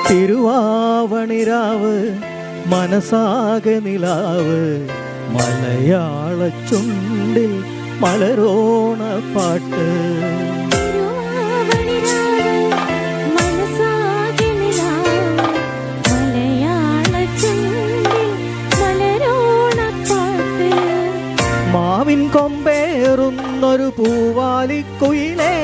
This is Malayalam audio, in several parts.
തിരുവാവണിരാവ് മനസാകെ നിലാവ് മലയാള ചുണ്ടിൽ മലരോണ പാട്ട്. മാവിൻ കൊമ്പേറുന്നൊരു പൂവാലിക്കുയിലേ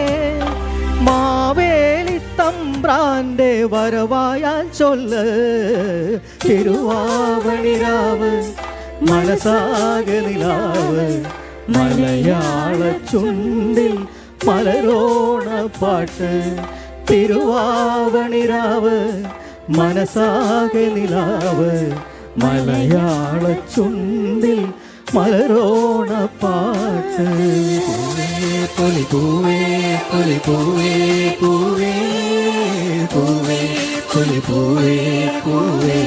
മാവേലി തമ്പ്രാന്റെ വരവായാൽ ചൊല്ല്. തിരുവാവണിരാവ് മനസാകെ നിലാവ് മലയാള ചുണ്ടിൽ മലരോണ പാട്ട്. തിരുവാവണിരാവ് മനസാകെ നിലാവ് മലയാള ചുണ്ടിൽ മലരോണ പാട്ട്. പൂവേ പൂവേ പൂവേ പൂവേ പൂവേ പൂവേ പൂവേ പൂവേ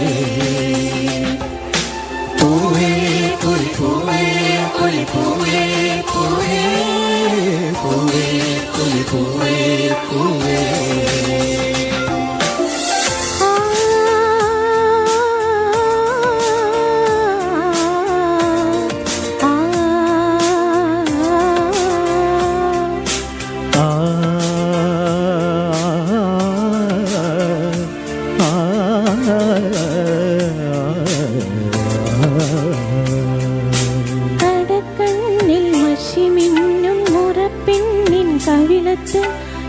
പൂവേ പൂവേ പൂവേ പൂവേ പൂവേ പൂവേ പൂവേ. കടക്കണ്ണിൽ മഷിമിന്നും മുറപ്പെണ്ണിൻ കവിളത്ത്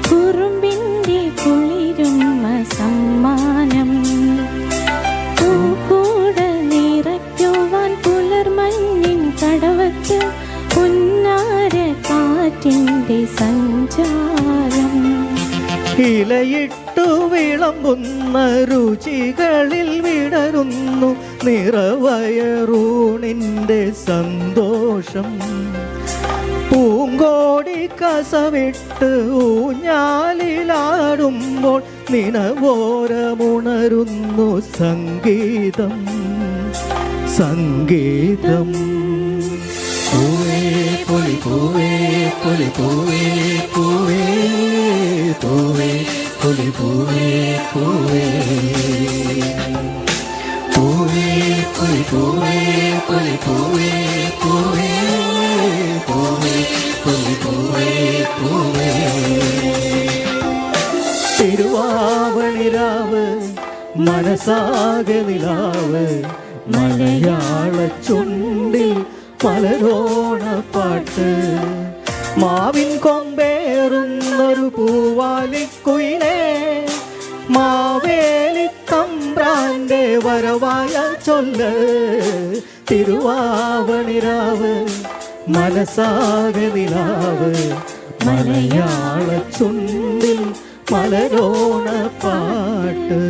കുറുമ്പിൻ്റെ കുളിരുമ്മ സമ്മാനം. പൂക്കൂട നിറയ്ക്കുവാൻ പുലർമഞ്ഞിൻ കടവത്ത് പൊന്നാര കാറ്റിൻ്റെ സഞ്ചാരം. ഇലയിട്ടു വിളമ്പുന്ന രുചികളിൽ വിടരുന്നു നിറവയറൂണിൻ്റെ സന്തോഷം. പൂങ്കോടി കസവിട്ട് ഊഞ്ഞാലിലാടുമ്പോൾ നിനവോരമുണരുന്നു സംഗീതം സംഗീതം. പൂവേ പൊലി പൂവേ പൊലി പൂവേ പൂവേ പൂവേ പൊലി പൂവേ പൂവേ പൂവേ പൊലി പൂവേ പൊലി പൂവേ പൂവേ പൂവേ പൊലി പൂവേ പൂവേ. തിരുവാവണിരാവ് മനസാകെ നിലാവ് മലയാള ചുണ്ടിൽ മലരോണ പാട്ട്. മാവിൻ കൊമ്പേറുന്നൊരു പൂവാലിക്കുയിലേ മാവേലി തമ്പ്രാന്റെ വരവായ ചൊല്ല്. തിരുവാവണിരാവ് മനസാകെ നിലാവ് മലയാള ചുണ്ടിൽ മലരോണ പാട്ട്.